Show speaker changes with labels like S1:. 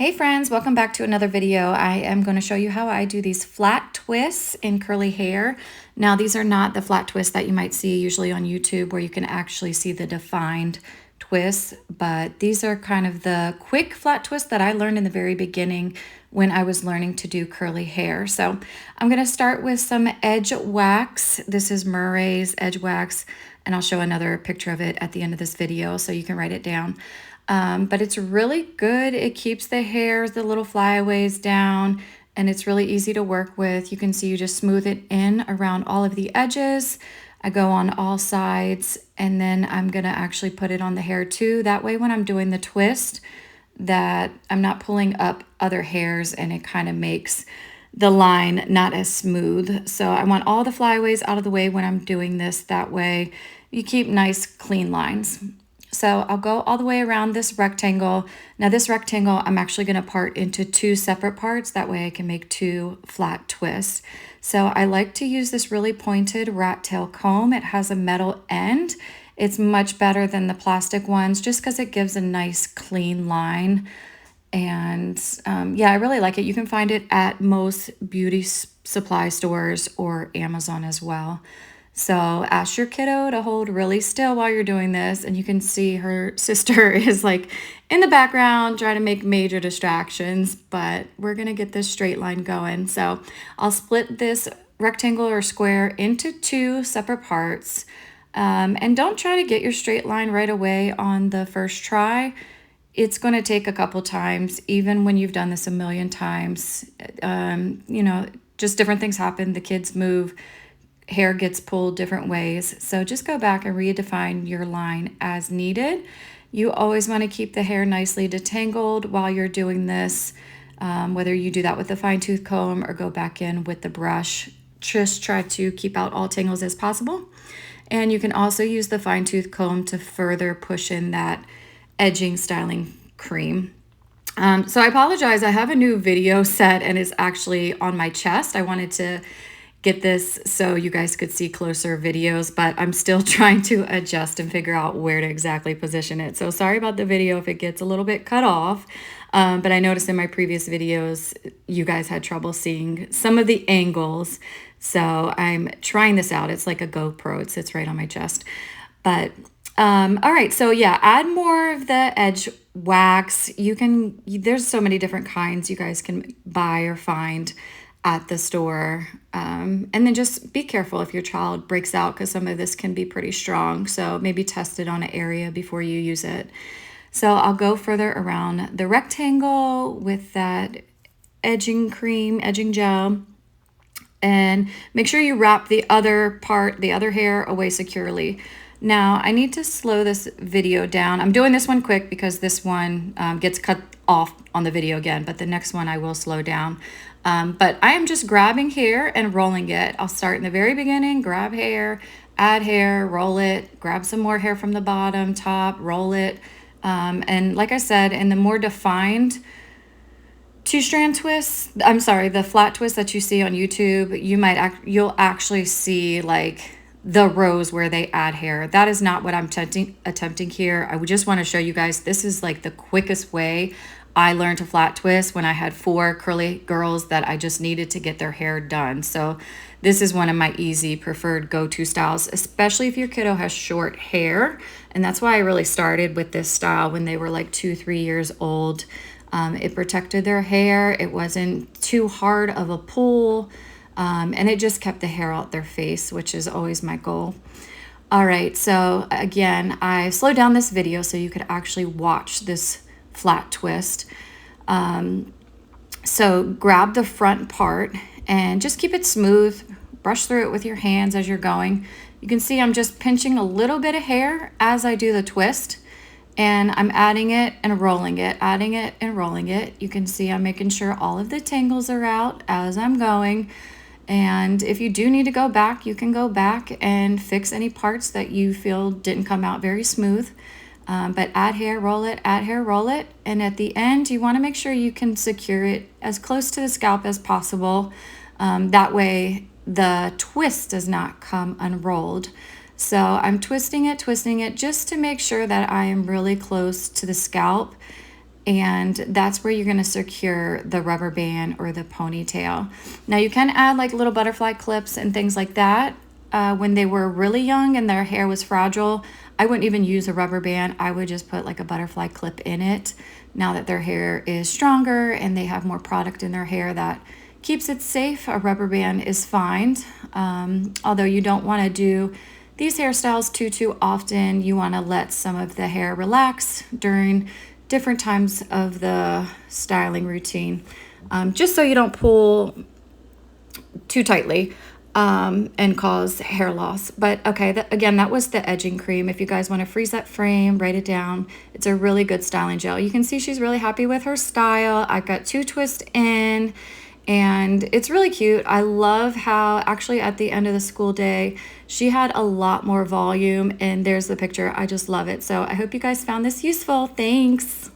S1: Hey friends, welcome back to another video. I am going to show you how I do these flat twists in curly hair. Now these are not the flat twists that you might see usually on YouTube where you can actually see the defined twists, but these are kind of the quick flat twists that I learned in the very beginning when I was learning to do curly hair. So I'm going to start with some edge wax. This is Murray's edge wax, and I'll show another picture of it at the end of this video so you can write it down. But it's really good. It keeps the hairs, the little flyaways down, and it's really easy to work with. You can see you just smooth it in around all of the edges. I go on all sides, and then I'm gonna actually put it on the hair too. That way when I'm doing the twist, that I'm not pulling up other hairs and it kind of makes the line not as smooth. So I want all the flyaways out of the way when I'm doing this. That way you keep nice clean lines. So I'll go all the way around this rectangle. Now this rectangle, I'm actually gonna part into two separate parts. That way I can make two flat twists. So I like to use this really pointed rat tail comb. It has a metal end. It's much better than the plastic ones just because it gives a nice clean line. And yeah, I really like it. You can find it at most beauty supply stores or Amazon as well. So ask your kiddo to hold really still while you're doing this, and you can see her sister is like in the background trying to make major distractions, but we're gonna get this straight line going. So I'll split this rectangle or square into two separate parts, and don't try to get your straight line right away on the first try. It's going to take a couple times, even when you've done this a million times. You know, just different things happen. The kids move, hair gets pulled different ways. So just go back and redefine your line as needed. You always want to keep the hair nicely detangled while you're doing this, whether you do that with a fine tooth comb or go back in with the brush. Just try to keep out all tangles as possible. And you can also use the fine tooth comb to further push in that edging styling cream. So I apologize, I have a new video set and it's actually on my chest. I wanted to get this so you guys could see closer videos, but I'm still trying to adjust and figure out where to exactly position it. So sorry about the video if it gets a little bit cut off, but I noticed in my previous videos, you guys had trouble seeing some of the angles. So I'm trying this out. It's like a GoPro, it sits right on my chest. But all right, so yeah, add more of the edge wax. There's so many different kinds you guys can buy or find at the store. And then just be careful if your child breaks out because some of this can be pretty strong. So maybe test it on an area before you use it. So I'll go further around the rectangle with that edging cream, edging gel. And make sure you wrap the other hair away securely. Now, I need to slow this video down. I'm doing this one quick because this one gets cut off on the video again, but the next one I will slow down. But I am just grabbing hair and rolling it. I'll start in the very beginning, grab hair, add hair, roll it, grab some more hair from the bottom, top, roll it. And like I said, in the more defined two-strand twists, the flat twist that you see on YouTube, you'll actually see like the rows where they add hair. That is not what I'm attempting here. I would just want to show you guys, this is like the quickest way I learned to flat twist when I had 4 curly girls that I just needed to get their hair done. So this is one of my easy preferred go-to styles, especially if your kiddo has short hair. And that's why I really started with this style when they were like 2-3 years old. It protected their hair. It wasn't too hard of a pull. And it just kept the hair out their face, which is always my goal. All right, so again, I slowed down this video so you could actually watch this flat twist. So grab the front part and just keep it smooth. Brush through it with your hands as you're going. You can see I'm just pinching a little bit of hair as I do the twist. And I'm adding it and rolling it, adding it and rolling it. You can see I'm making sure all of the tangles are out as I'm going. And if you do need to go back, you can go back and fix any parts that you feel didn't come out very smooth. But add hair, roll it, add hair, roll it. And at the end, you want to make sure you can secure it as close to the scalp as possible. That way the twist does not come unrolled. So I'm twisting it just to make sure that I am really close to the scalp. and that's where you're going to secure the rubber band or the ponytail. Now you can add like little butterfly clips and things like that. When they were really young and their hair was fragile, I wouldn't even use a rubber band. I would just put like a butterfly clip in it. Now that their hair is stronger and they have more product in their hair that keeps it safe, a rubber band is fine. Although you don't want to do these hairstyles too often. You want to let some of the hair relax during different times of the styling routine, just so you don't pull too tightly and cause hair loss. But okay, again, that was the edging cream. If you guys want to freeze that frame, write it down. It's a really good styling gel. You can see she's really happy with her style. I've got 2 twists in, and it's really cute. I love how actually at the end of the school day, she had a lot more volume, and there's the picture. I just love it. So I hope you guys found this useful. Thanks.